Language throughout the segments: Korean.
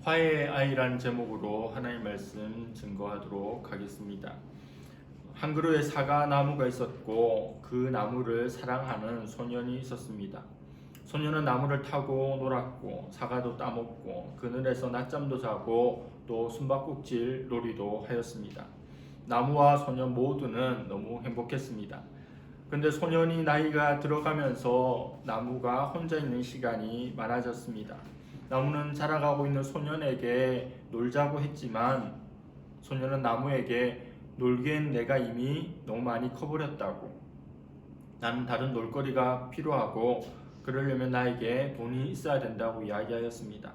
화해의 아이라는 제목으로 하나님의 말씀 증거하도록 하겠습니다. 한 그루의 사과 나무가 있었고 그 나무를 사랑하는 소년이 있었습니다. 소년은 나무를 타고 놀았고 사과도 따먹고 그늘에서 낮잠도 자고 또 숨바꼭질 놀이도 하였습니다. 나무와 소년 모두는 너무 행복했습니다. 근데 소년이 나이가 들어가면서 나무가 혼자 있는 시간이 많아졌습니다. 나무는 자라가고 있는 소년에게 놀자고 했지만 소년은 나무에게 놀기엔 내가 이미 너무 많이 커버렸다고, 나는 다른 놀거리가 필요하고 그러려면 나에게 돈이 있어야 된다고 이야기하였습니다.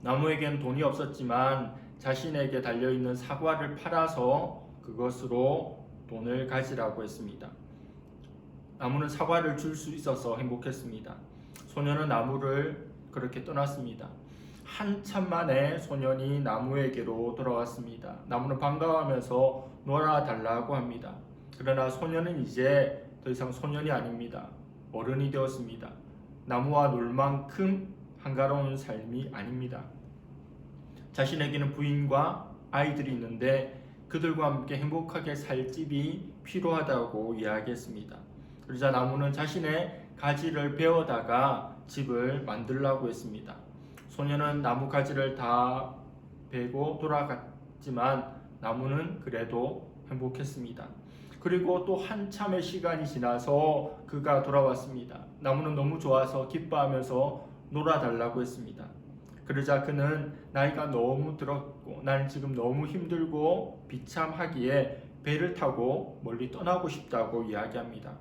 나무에겐 돈이 없었지만 자신에게 달려있는 사과를 팔아서 그것으로 돈을 가지라고 했습니다. 나무는 사과를 줄 수 있어서 행복했습니다. 소년은 나무를 그렇게 떠났습니다. 한참 만에 소년이 나무에게로 돌아왔습니다. 나무는 반가워하면서 놀아달라고 합니다. 그러나 소년은 이제 더 이상 소년이 아닙니다. 어른이 되었습니다. 나무와 놀 만큼 한가로운 삶이 아닙니다. 자신에게는 부인과 아이들이 있는데 그들과 함께 행복하게 살 집이 필요하다고 이야기했습니다. 그러자 나무는 자신의 가지를 베어다가 집을 만들라고 했습니다. 소년은 나무 가지를 다 베고 돌아갔지만 나무는 그래도 행복했습니다. 그리고 또 한참의 시간이 지나서 그가 돌아왔습니다. 나무는 너무 좋아서 기뻐하면서 놀아달라고 했습니다. 그러자 그는 나이가 너무 들었고 나는 지금 너무 힘들고 비참하기에 배를 타고 멀리 떠나고 싶다고 이야기합니다.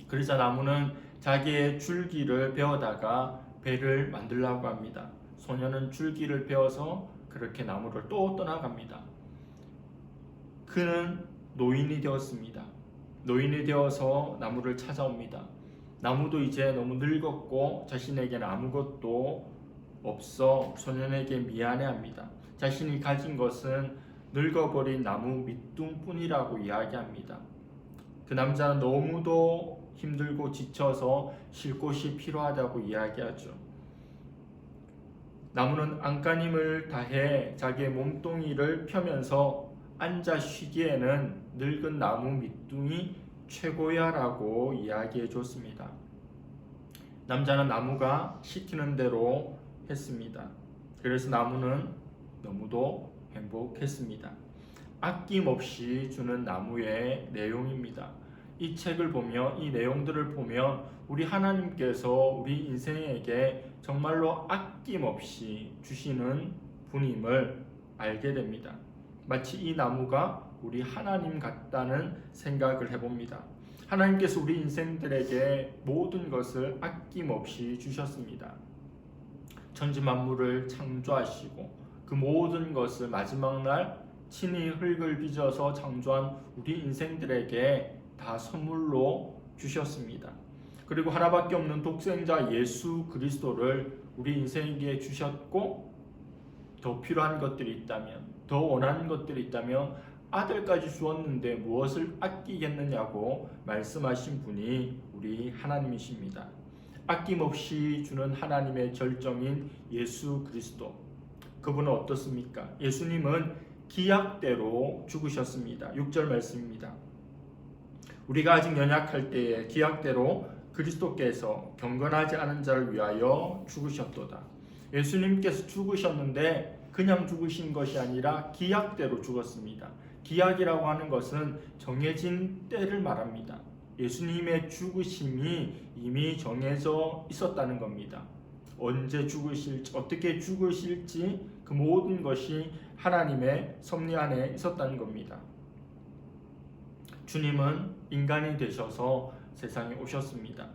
그러자 나무는 자기의 줄기를 베어다가 배를 만들려고 합니다. 소년은 줄기를 베어서 그렇게 나무를 또 떠나갑니다. 그는 노인이 되었습니다. 노인이 되어서 나무를 찾아옵니다. 나무도 이제 너무 늙었고 자신에게는 아무것도 없어 소년에게 미안해합니다. 자신이 가진 것은 늙어버린 나무 밑둥뿐이라고 이야기합니다. 그 남자는 너무도 힘들고 지쳐서 쉴 곳이 필요하다고 이야기하죠. 나무는 안간힘을 다해 자기의 몸뚱이를 펴면서 앉아 쉬기에는 늙은 나무 밑둥이 최고야 라고 이야기해 줬습니다. 남자는 나무가 시키는 대로 했습니다. 그래서 나무는 너무도 행복했습니다. 아낌없이 주는 나무의 내용입니다. 이 책을 보며 이 내용들을 보면 우리 하나님께서 우리 인생에게 정말로 아낌없이 주시는 분임을 알게 됩니다. 마치 이 나무가 우리 하나님 같다는 생각을 해봅니다. 하나님께서 우리 인생들에게 모든 것을 아낌없이 주셨습니다. 천지만물을 창조하시고 그 모든 것을 마지막 날 친히 흙을 빚어서 창조한 우리 인생들에게 다 선물로 주셨습니다. 그리고 하나밖에 없는 독생자 예수 그리스도를 우리 인생에게 주셨고 더 필요한 것들이 있다면, 더 원하는 것들이 있다면 아들까지 주었는데 무엇을 아끼겠느냐고 말씀하신 분이 우리 하나님이십니다. 아낌없이 주는 하나님의 절정인 예수 그리스도, 그분은 어떻습니까? 예수님은 기약대로 죽으셨습니다. 6절 말씀입니다. 우리가 아직 연약할 때에 기약대로 그리스도께서 경건하지 않은 자를 위하여 죽으셨도다. 예수님께서 죽으셨는데 그냥 죽으신 것이 아니라 기약대로 죽었습니다. 기약이라고 하는 것은 정해진 때를 말합니다. 예수님의 죽으심이 이미 정해져 있었다는 겁니다. 언제 죽으실지, 어떻게 죽으실지 그 모든 것이 하나님의 섭리 안에 있었다는 겁니다. 주님은 인간이 되셔서 세상에 오셨습니다.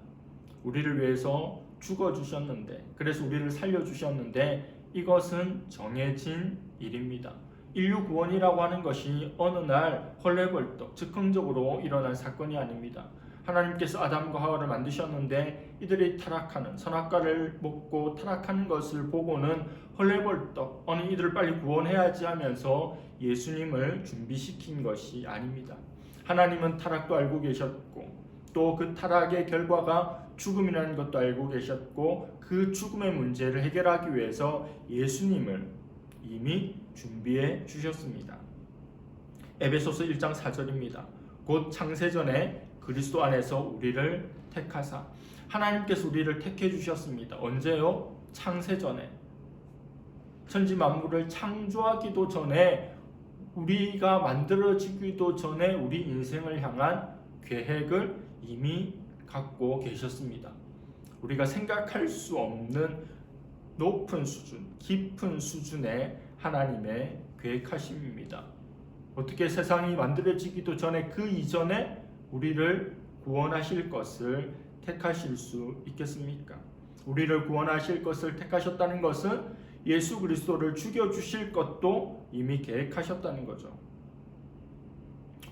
우리를 위해서 죽어주셨는데, 그래서 우리를 살려주셨는데 이것은 정해진 일입니다. 인류 구원이라고 하는 것이 어느 날 헐레벌떡 즉흥적으로 일어난 사건이 아닙니다. 하나님께서 아담과 하와를 만드셨는데 이들이 타락하는, 선악과를 먹고 타락하는 것을 보고는 헐레벌떡 아니 이들을 빨리 구원해야지 하면서 예수님을 준비시킨 것이 아닙니다. 하나님은 타락도 알고 계셨고 또 그 타락의 결과가 죽음이라는 것도 알고 계셨고 그 죽음의 문제를 해결하기 위해서 예수님을 이미 준비해 주셨습니다. 에베소서 1장 4절입니다. 곧 창세전에 그리스도 안에서 우리를 택하사. 하나님께서 우리를 택해 주셨습니다. 언제요? 창세전에. 천지 만물을 창조하기도 전에, 우리가 만들어지기도 전에 우리 인생을 향한 계획을 이미 갖고 계셨습니다. 우리가 생각할 수 없는 높은 수준, 깊은 수준의 하나님의 계획하심입니다. 어떻게 세상이 만들어지기도 전에 그 이전에 우리를 구원하실 것을 택하실 수 있겠습니까? 우리를 구원하실 것을 택하셨다는 것은 예수 그리스도를 죽여주실 것도 이미 계획하셨다는 거죠.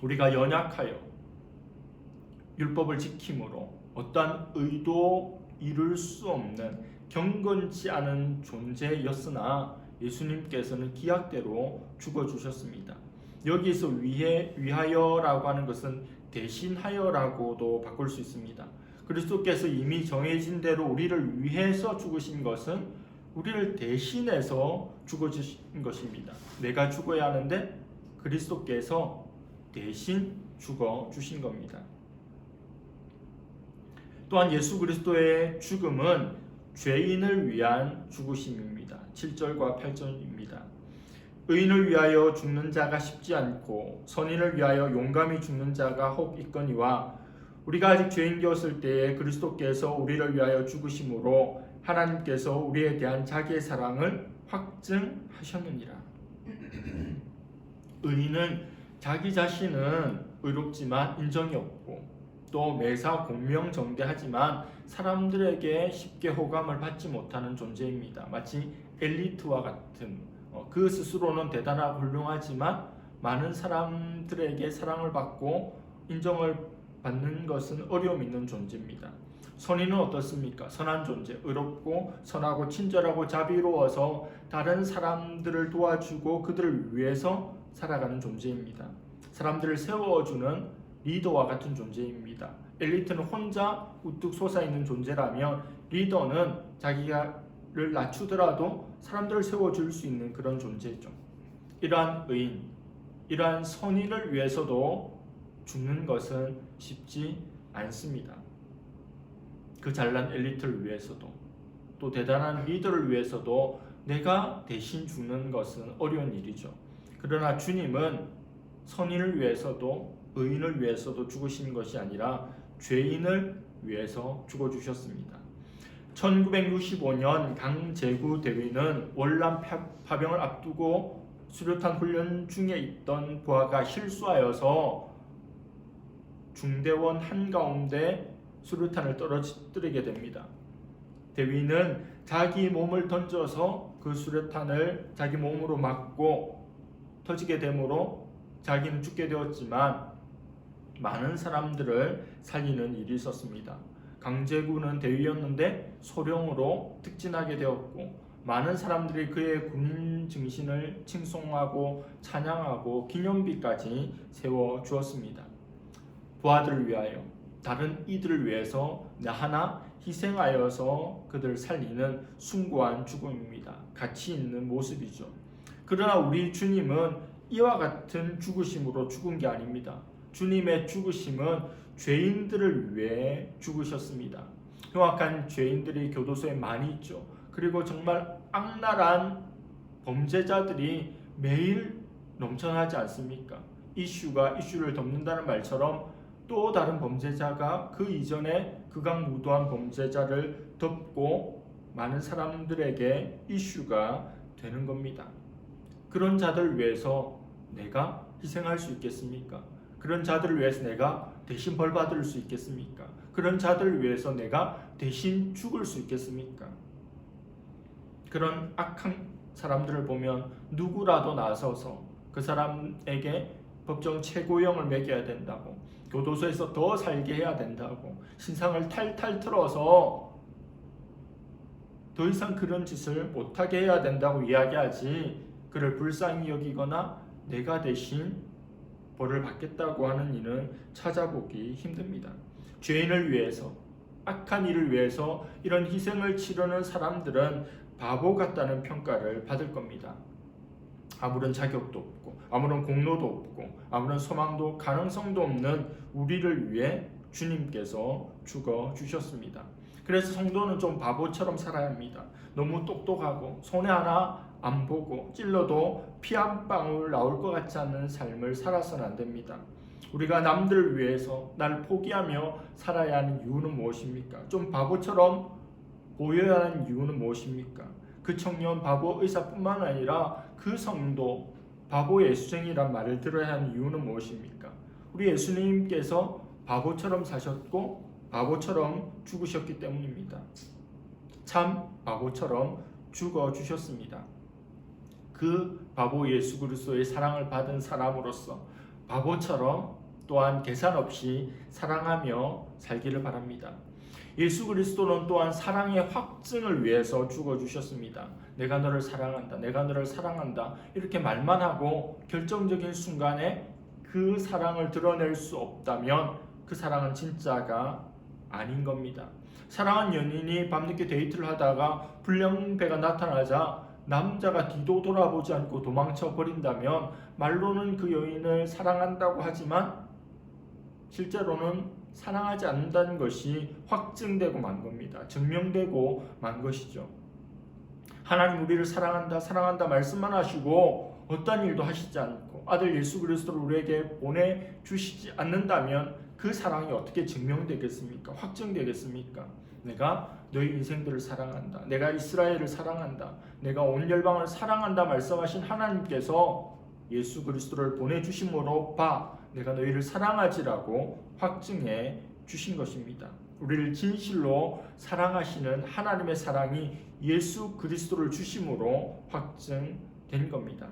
우리가 연약하여 율법을 지킴으로 어떠한 의도 이룰 수 없는 경건치 않은 존재였으나 예수님께서는 기약대로 죽어주셨습니다. 여기서 위하여라고 하는 것은 대신하여라고도 바꿀 수 있습니다. 그리스도께서 이미 정해진 대로 우리를 위해서 죽으신 것은 우리를 대신해서 죽어주신 것입니다. 내가 죽어야 하는데 그리스도께서 대신 죽어주신 겁니다. 또한 예수 그리스도의 죽음은 죄인을 위한 죽으심입니다. 7절과 8절입니다. 의인을 위하여 죽는 자가 쉽지 않고 선인을 위하여 용감히 죽는 자가 혹 있거니와 우리가 아직 죄인 되었을 때에 그리스도께서 우리를 위하여 죽으심으로 하나님께서 우리에 대한 자기의 사랑을 확증하셨느니라. 의인은 자기 자신은 의롭지만 인정이 없고 또 매사 공명정대하지만 사람들에게 쉽게 호감을 받지 못하는 존재입니다. 마치 엘리트와 같은, 그 스스로는 대단하고 훌륭하지만 많은 사람들에게 사랑을 받고 인정을 받는 것은 어려움 있는 존재입니다. 선인은 어떻습니까? 선한 존재, 의롭고 선하고 친절하고 자비로워서 다른 사람들을 도와주고 그들을 위해서 살아가는 존재입니다. 사람들을 세워주는 리더와 같은 존재입니다. 엘리트는 혼자 우뚝 솟아있는 존재라면 리더는 자기를 낮추더라도 사람들을 세워줄 수 있는 그런 존재죠. 이러한 의인, 이러한 선인을 위해서도 죽는 것은 쉽지 않습니다. 그 잘난 엘리트를 위해서도 또 대단한 리더를 위해서도 내가 대신 죽는 것은 어려운 일이죠. 그러나 주님은 선인을 위해서도 의인을 위해서도 죽으신 것이 아니라 죄인을 위해서 죽어주셨습니다. 1965년 강제구 대위는 월남 파병을 앞두고 수류탄 훈련 중에 있던 부하가 실수하여서 중대원 한가운데 수류탄을 떨어뜨리게 됩니다. 대위는 자기 몸을 던져서 그 수류탄을 자기 몸으로 맞고 터지게 되므로 자기는 죽게 되었지만 많은 사람들을 살리는 일이 있었습니다. 강제구는 대위였는데 소령으로 특진하게 되었고 많은 사람들이 그의 군인 증신을 칭송하고 찬양하고 기념비까지 세워주었습니다. 부하들을 위하여, 다른 이들을 위해서 나 하나 희생하여서 그들을 살리는 숭고한 죽음입니다. 가치 있는 모습이죠. 그러나 우리 주님은 이와 같은 죽으심으로 죽은 게 아닙니다. 주님의 죽으심은 죄인들을 위해 죽으셨습니다. 흉악한 죄인들이 교도소에 많이 있죠. 그리고 정말 악랄한 범죄자들이 매일 넘쳐나지 않습니까? 이슈가 이슈를 덮는다는 말처럼 또 다른 범죄자가 그 이전에 극악무도한 범죄자를 덮고 많은 사람들에게 이슈가 되는 겁니다. 그런 자들을 위해서 내가 희생할 수 있겠습니까? 그런 자들을 위해서 내가 대신 벌받을 수 있겠습니까? 그런 자들을 위해서 내가 대신 죽을 수 있겠습니까? 그런 악한 사람들을 보면 누구라도 나서서 그 사람에게 법정 최고형을 매겨야 된다고, 교도소에서 더 살게 해야 된다고, 신상을 탈탈 틀어서 더 이상 그런 짓을 못하게 해야 된다고 이야기하지, 그를 불쌍히 여기거나 내가 대신 벌을 받겠다고 하는 이는 찾아보기 힘듭니다. 죄인을 위해서, 악한 일을 위해서 이런 희생을 치르는 사람들은 바보 같다는 평가를 받을 겁니다. 아무런 자격도 없고 아무런 공로도 없고 아무런 소망도 가능성도 없는 우리를 위해 주님께서 죽어 주셨습니다. 그래서 성도는 좀 바보처럼 살아야 합니다. 너무 똑똑하고 손해 하나 안 보고 찔러도 피 한 방울 나올 것 같지 않은 삶을 살아서는 안 됩니다. 우리가 남들을 위해서 나를 포기하며 살아야 하는 이유는 무엇입니까? 좀 바보처럼 보여야 하는 이유는 무엇입니까? 그 청년 바보 의사뿐만 아니라 그 성도 바보 예수쟁이란 말을 들어야 하는 이유는 무엇입니까? 우리 예수님께서 바보처럼 사셨고 바보처럼 죽으셨기 때문입니다. 참 바보처럼 죽어 주셨습니다. 그 바보 예수 그리스도의 사랑을 받은 사람으로서 바보처럼 또한 계산 없이 사랑하며 살기를 바랍니다. 예수 그리스도는 또한 사랑의 확증을 위해서 죽어 주셨습니다. 내가 너를 사랑한다. 내가 너를 사랑한다. 이렇게 말만 하고 결정적인 순간에 그 사랑을 드러낼 수 없다면 그 사랑은 진짜가 아닌 겁니다. 사랑한 연인이 밤늦게 데이트를 하다가 불량배가 나타나자 남자가 뒤도 돌아보지 않고 도망쳐 버린다면 말로는 그 여인을 사랑한다고 하지만 실제로는 사랑하지 않는다는 것이 확증되고 만 겁니다. 증명되고 만 것이죠. 하나님 우리를 사랑한다 사랑한다 말씀만 하시고 어떤 일도 하시지 않고 아들 예수 그리스도를 우리에게 보내주시지 않는다면 그 사랑이 어떻게 증명되겠습니까? 확증되겠습니까? 내가 너희 인생들을 사랑한다. 내가 이스라엘을 사랑한다. 내가 온 열방을 사랑한다 말씀하신 하나님께서 예수 그리스도를 보내주심으로 봐 내가 너희를 사랑하지라고 확증해 주신 것입니다. 우리를 진실로 사랑하시는 하나님의 사랑이 예수 그리스도를 주심으로 확증된 겁니다.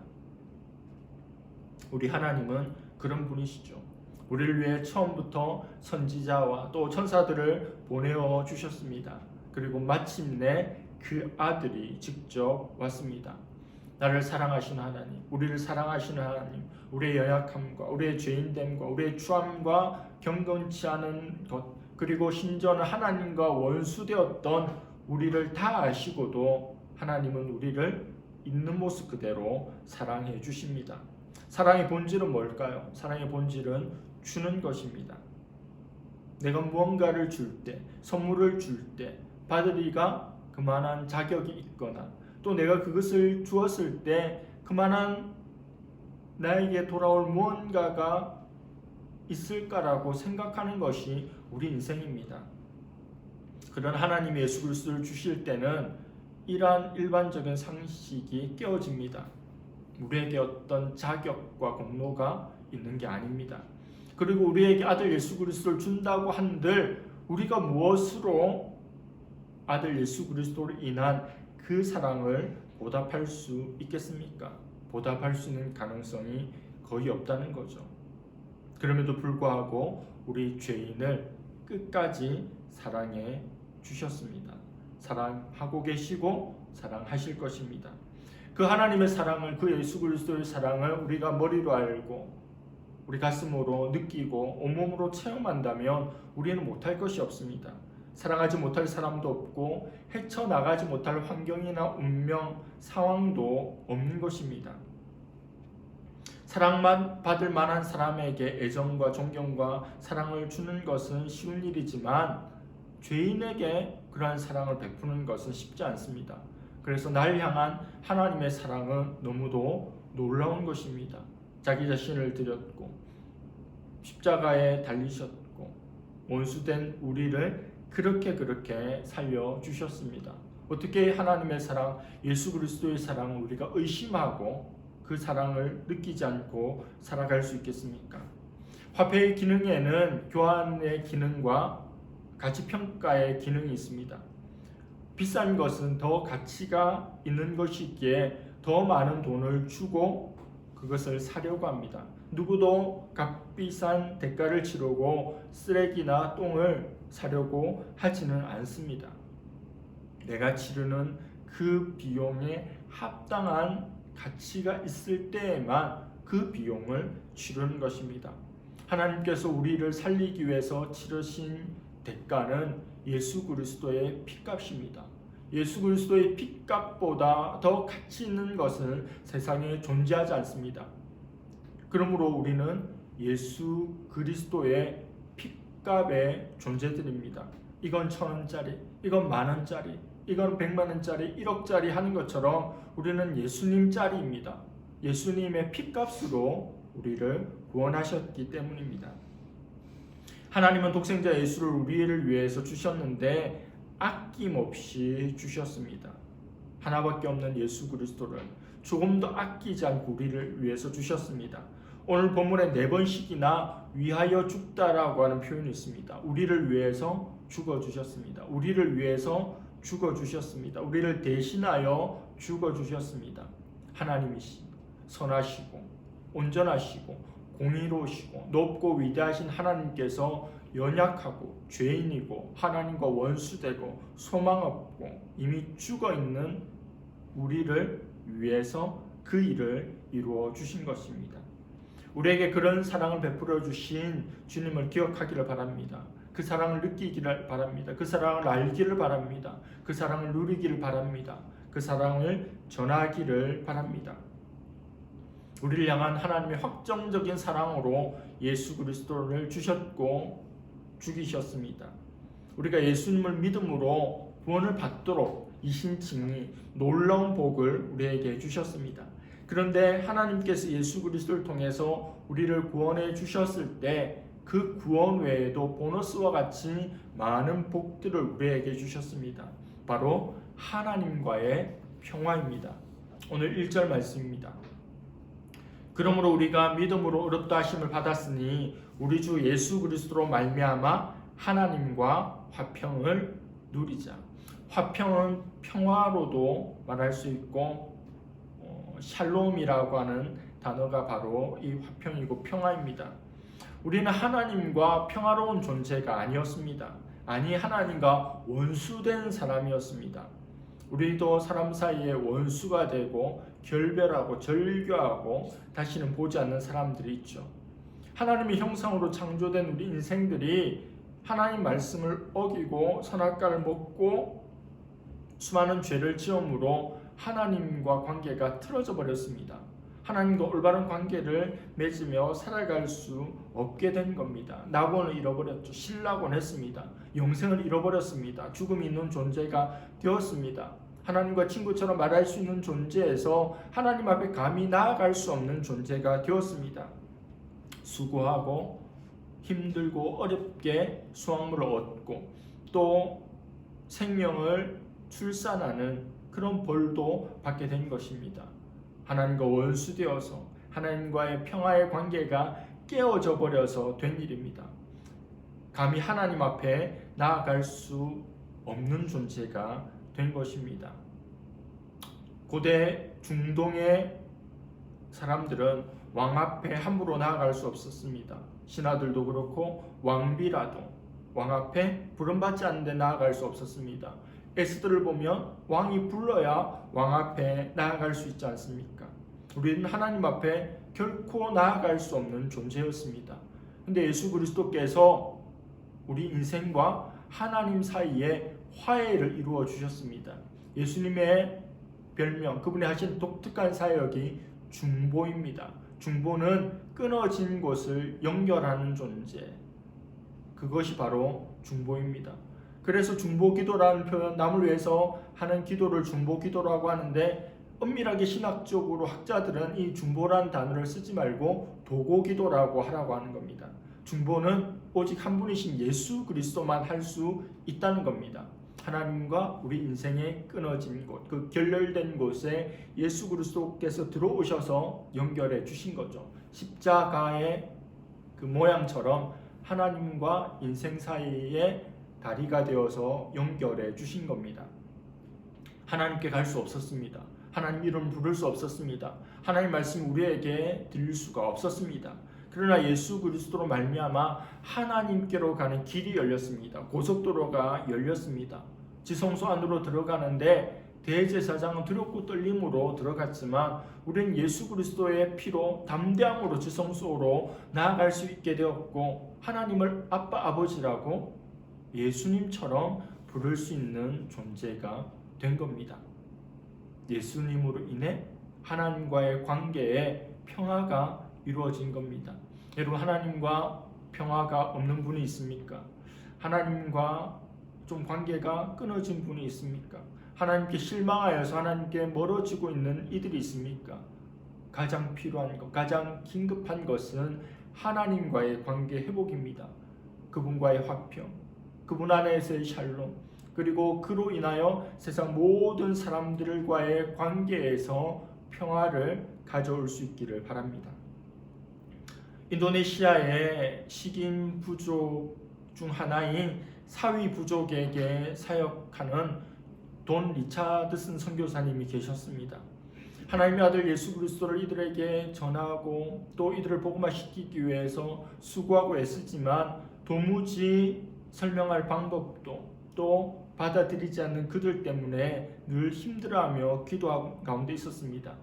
우리 하나님은 그런 분이시죠. 우리를 위해 처음부터 선지자와 또 천사들을 보내어 주셨습니다. 그리고 마침내 그 아들이 직접 왔습니다. 나를 사랑하시는 하나님, 우리를 사랑하시는 하나님, 우리의 연약함과 우리의 죄인됨과 우리의 추함과 경건치 않은 것, 그리고 심지어는 하나님과 원수되었던 우리를 다 아시고도 하나님은 우리를 있는 모습 그대로 사랑해 주십니다. 사랑의 본질은 뭘까요? 사랑의 본질은 주는 것입니다. 내가 무언가를 줄 때, 선물을 줄 때 받으리가 그만한 자격이 있거나 또 내가 그것을 주었을 때 그만한 나에게 돌아올 무언가가 있을까라고 생각하는 것이 우리 인생입니다. 그런 하나님이 예수 그리스도를 주실 때는 이러한 일반적인 상식이 깨어집니다. 우리에게 어떤 자격과 공로가 있는 게 아닙니다. 그리고 우리에게 아들 예수 그리스도를 준다고 한들 우리가 무엇으로 아들 예수 그리스도로 인한 그 사랑을 보답할 수 있겠습니까? 보답할 수 있는 가능성이 거의 없다는 거죠. 그럼에도 불구하고 우리 죄인을 끝까지 사랑해 주셨습니다. 사랑하고 계시고 사랑하실 것입니다. 그 하나님의 사랑을, 그 예수 그리스도의 사랑을 우리가 머리로 알고 우리 가슴으로 느끼고 온몸으로 체험한다면 우리는 못할 것이 없습니다. 사랑하지 못할 사람도 없고 헤쳐나가지 못할 환경이나 운명, 상황도 없는 것입니다. 사랑만 받을 만한 사람에게 애정과 존경과 사랑을 주는 것은 쉬운 일이지만 죄인에게 그러한 사랑을 베푸는 것은 쉽지 않습니다. 그래서 날 향한 하나님의 사랑은 너무도 놀라운 것입니다. 자기 자신을 드렸고 십자가에 달리셨고 원수된 우리를 그렇게 살려주셨습니다. 어떻게 하나님의 사랑, 예수 그리스도의 사랑을 우리가 의심하고 그 사랑을 느끼지 않고 살아갈 수 있겠습니까? 화폐의 기능에는 교환의 기능과 가치평가의 기능이 있습니다. 비싼 것은 더 가치가 있는 것이기에 더 많은 돈을 주고 그것을 사려고 합니다. 누구도 값비싼 대가를 치르고 쓰레기나 똥을 사려고 하지는 않습니다. 내가 치르는 그 비용에 합당한 가치가 있을 때에만 그 비용을 치르는 것입니다. 하나님께서 우리를 살리기 위해서 치르신 대가는 예수 그리스도의 피값입니다. 예수 그리스도의 피값보다 더 가치 있는 것은 세상에 존재하지 않습니다. 그러므로 우리는 예수 그리스도의 피값의 존재들입니다. 이건 1,000원짜리, 이건 10,000원짜리, 이건 100만원짜리, 1억짜리 하는 것처럼 우리는 예수님짜리입니다. 예수님의 피값으로 우리를 구원하셨기 때문입니다. 하나님은 독생자 예수를 우리를 위해서 주셨는데 아낌없이 주셨습니다. 하나밖에 없는 예수 그리스도를 조금도 아끼지 않고 우리를 위해서 주셨습니다. 오늘 본문에 4번씩이나 위하여 죽다라고 하는 표현이 있습니다. 우리를 위해서 죽어주셨습니다. 우리를 위해서 죽어주셨습니다. 우리를 대신하여 죽어주셨습니다. 하나님이시 선하시고 온전하시고 공의로우시고 높고 위대하신 하나님께서 연약하고 죄인이고 하나님과 원수되고 소망 없고 이미 죽어있는 우리를 위해서 그 일을 이루어 주신 것입니다. 우리에게 그런 사랑을 베풀어 주신 주님을 기억하기를 바랍니다. 그 사랑을 느끼기를 바랍니다. 그 사랑을 알기를 바랍니다. 그 사랑을 누리기를 바랍니다. 그 사랑을 전하기를 바랍니다. 우리를 향한 하나님의 확정적인 사랑으로 예수 그리스도를 주셨고 죽이셨습니다. 우리가 예수님을 믿음으로 구원을 받도록 이신칭이 놀라운 복을 우리에게 주셨습니다. 그런데 하나님께서 예수 그리스도를 통해서 우리를 구원해 주셨을 때 그 구원 외에도 보너스와 같이 많은 복들을 우리에게 주셨습니다. 바로 하나님과의 평화입니다. 오늘 1절 말씀입니다. 그러므로 우리가 믿음으로 의롭다 하심을 받았으니 우리 주 예수 그리스도로 말미암아 하나님과 화평을 누리자. 화평은 평화로도 말할 수 있고 샬롬이라고 하는 단어가 바로 이 화평이고 평화입니다. 우리는 하나님과 평화로운 존재가 아니었습니다. 아니 하나님과 원수된 사람이었습니다. 우리도 사람 사이에 원수가 되고 결별하고 절교하고 다시는 보지 않는 사람들이 있죠. 하나님의 형상으로 창조된 우리 인생들이 하나님 말씀을 어기고 선악과를 먹고 수많은 죄를 지음으로 하나님과 관계가 틀어져 버렸습니다. 하나님과 올바른 관계를 맺으며 살아갈 수 없게 된 겁니다. 낙원을 잃어버렸죠. 신락원 했습니다. 영생을 잃어버렸습니다. 죽음이 있는 존재가 되었습니다. 하나님과 친구처럼 말할 수 있는 존재에서 하나님 앞에 감히 나아갈 수 없는 존재가 되었습니다. 수고하고 힘들고 어렵게 수확물을 얻고 또 생명을 출산하는 그런 벌도 받게 된 것입니다. 하나님과 원수되어서 하나님과의 평화의 관계가 깨어져 버려서 된 일입니다. 감히 하나님 앞에 나아갈 수 없는 존재가 된 것입니다. 고대 중동의 사람들은 왕 앞에 함부로 나아갈 수 없었습니다. 신하들도 그렇고 왕비라도 왕 앞에 부름받지 않는데 나아갈 수 없었습니다. 에스더를 보면 왕이 불러야 왕 앞에 나아갈 수 있지 않습니까? 우리는 하나님 앞에 결코 나아갈 수 없는 존재였습니다. 근데 예수 그리스도께서 우리 인생과 하나님 사이에 화해를 이루어 주셨습니다. 예수님의 별명, 그분이 하신 독특한 사역이 중보입니다. 중보는 끊어진 곳을 연결하는 존재, 그것이 바로 중보입니다. 그래서 중보기도라는 표현, 남을 위해서 하는 기도를 중보기도라고 하는데 엄밀하게 신학적으로 학자들은 이 중보라는 단어를 쓰지 말고 도고기도라고 하라고 하는 겁니다. 중보는 오직 한 분이신 예수 그리스도만 할 수 있다는 겁니다. 하나님과 우리 인생의 끊어진 곳, 그 결렬된 곳에 예수 그리스도께서 들어오셔서 연결해 주신 거죠. 십자가의 그 모양처럼 하나님과 인생 사이에 다리가 되어서 연결해 주신 겁니다. 하나님께 갈 수 없었습니다. 하나님 이름 부를 수 없었습니다. 하나님 말씀 우리에게 들릴 수가 없었습니다. 그러나 예수 그리스도로 말미암아 하나님께로 가는 길이 열렸습니다. 고속도로가 열렸습니다. 지성소 안으로 들어가는데 대제사장은 두렵고 떨림으로 들어갔지만 우리는 예수 그리스도의 피로 담대함으로 지성소로 나아갈 수 있게 되었고 하나님을 아빠 아버지라고 예수님처럼 부를 수 있는 존재가 된 겁니다. 예수님으로 인해 하나님과의 관계에 평화가 이루어진 겁니다. 여러분, 하나님과 평화가 없는 분이 있습니까? 하나님과 좀 관계가 끊어진 분이 있습니까? 하나님께 실망하여서 하나님께 멀어지고 있는 이들이 있습니까? 가장 필요한 것, 가장 긴급한 것은 하나님과의 관계 회복입니다. 그분과의 화평, 그분 안에서의 샬롬, 그리고 그로 인하여 세상 모든 사람들과의 관계에서 평화를 가져올 수 있기를 바랍니다. 인도네시아의 식인 부족 중 하나인 사위 부족에게 사역하는 돈 리차드슨 선교사님이 계셨습니다. 하나님의 아들 예수 그리스도를 이들에게 전하고 또 이들을 복음화시키기 위해서 수고하고 애쓰지만 도무지 설명할 방법도 또 받아들이지 않는 그들 때문에 늘 힘들어하며 기도 가운데 있었습니다.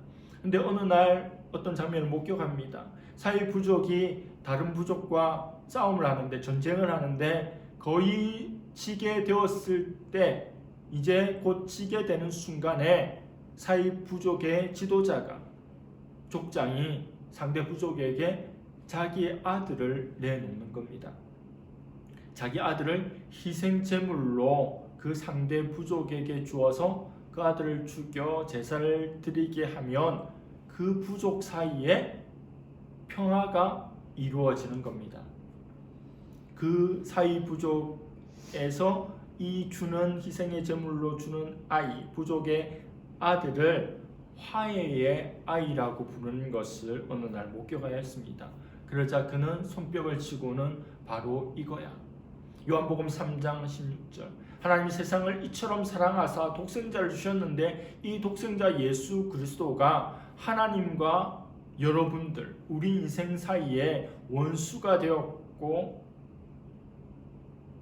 근데 어느 날 어떤 장면을 목격합니다. 사위 부족이 다른 부족과 싸움을 하는데, 전쟁을 하는데 거의 지게 되었을 때, 이제 곧 지게 되는 순간에 사위 부족의 지도자가, 족장이 상대 부족에게 자기의 아들을 내놓는 겁니다. 자기 아들을 희생제물로 그 상대 부족에게 주어서 그 아들을 죽여 제사를 드리게 하면 그 부족 사이에 평화가 이루어지는 겁니다. 그 사이 부족에서 이 주는 희생의 제물로 주는 아이, 부족의 아들을 화해의 아이라고 부르는 것을 어느 날 목격하였습니다. 그러자 그는 손뼉을 치고는 바로 이거야. 요한복음 3장 16절, 하나님이 세상을 이처럼 사랑하사 독생자를 주셨는데 이 독생자 예수 그리스도가 하나님과 여러분들, 우리 인생 사이에 원수가 되었고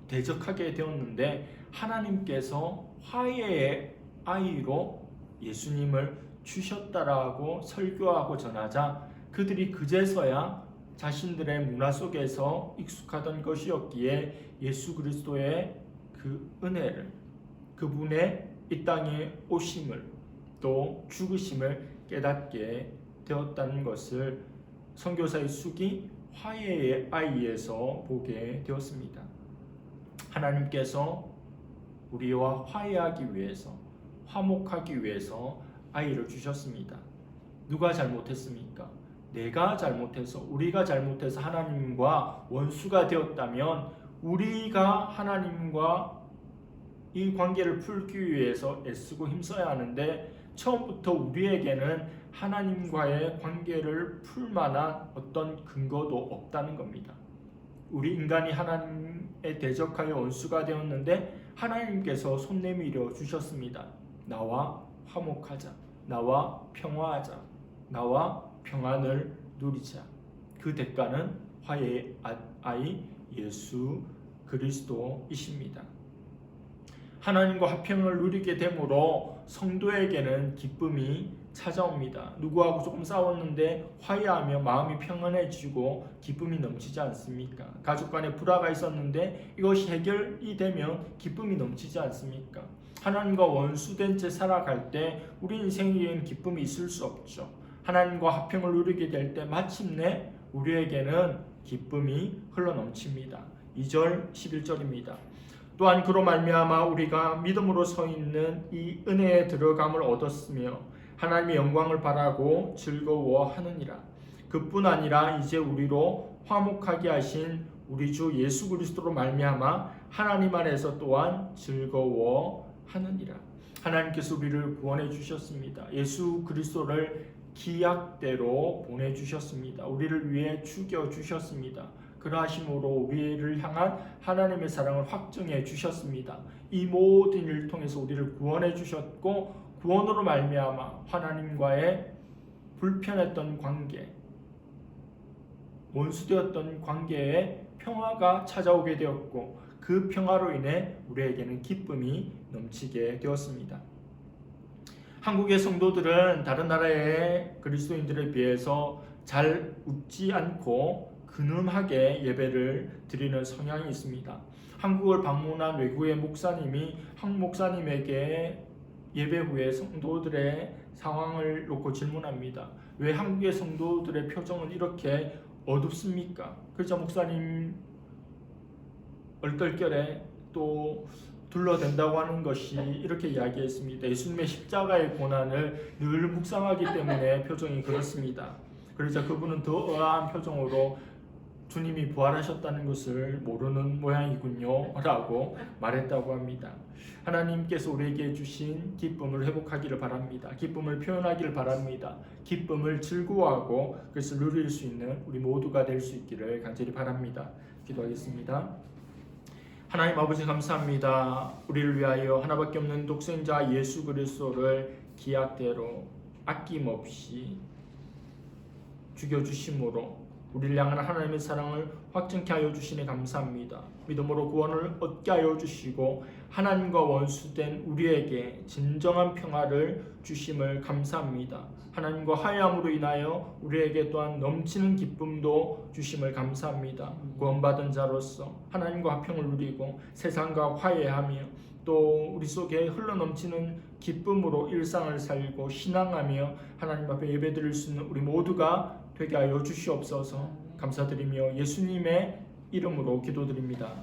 대적하게 되었는데 하나님께서 화해의 아이로 예수님을 주셨다라고 설교하고 전하자 그들이 그제서야 자신들의 문화 속에서 익숙하던 것이었기에 예수 그리스도의 그 은혜를, 그분의 이 땅에 오심을 또 죽으심을 깨닫게 되었다는 것을 선교사의 숙이 화해의 아이에서 보게 되었습니다. 하나님께서 우리와 화해하기 위해서, 화목하기 위해서 아이를 주셨습니다. 누가 잘못했습니까? 내가 잘못해서, 우리가 잘못해서 하나님과 원수가 되었다면 우리가 하나님과 이 관계를 풀기 위해서 애쓰고 힘써야 하는데 처음부터 우리에게는 하나님과의 관계를 풀 만한 어떤 근거도 없다는 겁니다. 우리 인간이 하나님에 대적하여 원수가 되었는데 하나님께서 손 내밀어 주셨습니다. 나와 화목하자, 나와 평화하자, 나와 평안을 누리자. 그 대가는 화해의 아이 예수 그리스도이십니다. 하나님과 화평을 누리게 되므로 성도에게는 기쁨이 찾아옵니다. 누구하고 조금 싸웠는데 화해하며 마음이 평안해지고 기쁨이 넘치지 않습니까? 가족 간에 불화가 있었는데 이것이 해결이 되면 기쁨이 넘치지 않습니까? 하나님과 원수된 채 살아갈 때 우리 인생에는 기쁨이 있을 수 없죠. 하나님과 화평을 누리게 될 때 마침내 우리에게는 기쁨이 흘러넘칩니다. 2절 11절입니다. 또한 그로 말미암아 우리가 믿음으로 서 있는 이 은혜에 들어감을 얻었으며 하나님의 영광을 바라고 즐거워하느니라. 그뿐 아니라 이제 우리로 화목하게 하신 우리 주 예수 그리스도로 말미암아 하나님 안에서 또한 즐거워하느니라. 하나님께서 우리를 구원해 주셨습니다. 예수 그리스도를 기약대로 보내주셨습니다. 우리를 위해 죽여주셨습니다. 그러하심으로 우리를 향한 하나님의 사랑을 확증해 주셨습니다. 이 모든 일을 통해서 우리를 구원해 주셨고 구원으로 말미암아 하나님과의 불편했던 관계, 원수되었던 관계에 평화가 찾아오게 되었고 그 평화로 인해 우리에게는 기쁨이 넘치게 되었습니다. 한국의 성도들은 다른 나라의 그리스도인들에 비해서 잘 웃지 않고 근엄하게 예배를 드리는 성향이 있습니다. 한국을 방문한 외국의 목사님이 한국 목사님에게 예배 후에 성도들의 상황을 놓고 질문합니다. 왜 한국의 성도들의 표정은 이렇게 어둡습니까? 그러자 목사님 얼떨결에 또 둘러댄다고 하는 것이 이렇게 이야기했습니다. 예수님의 십자가의 고난을 늘 묵상하기 때문에 표정이 그렇습니다. 그러자 그분은 더 의아한 표정으로 주님이 부활하셨다는 것을 모르는 모양이군요 라고 말했다고 합니다. 하나님께서 우리에게 주신 기쁨을 회복하기를 바랍니다. 기쁨을 표현하기를 바랍니다. 기쁨을 즐거워하고 그것을 누릴 수 있는 우리 모두가 될 수 있기를 간절히 바랍니다. 기도하겠습니다. 하나님 아버지 감사합니다. 우리를 위하여 하나밖에 없는 독생자 예수 그리스도를 기약대로 아낌없이 죽여주심으로 우리를 향한 하나님의 사랑을 확증케 하여 주시니 감사합니다. 믿음으로 구원을 얻게 하여 주시고 하나님과 원수된 우리에게 진정한 평화를 주심을 감사합니다. 하나님과 화해함으로 인하여 우리에게 또한 넘치는 기쁨도 주심을 감사합니다. 구원받은 자로서 하나님과 화평을 누리고 세상과 화해하며 또 우리 속에 흘러넘치는 기쁨으로 일상을 살고 신앙하며 하나님 앞에 예배드릴 수 있는 우리 모두가 되게 하여 주시옵소서. 감사드리며 예수님의 이름으로 기도드립니다.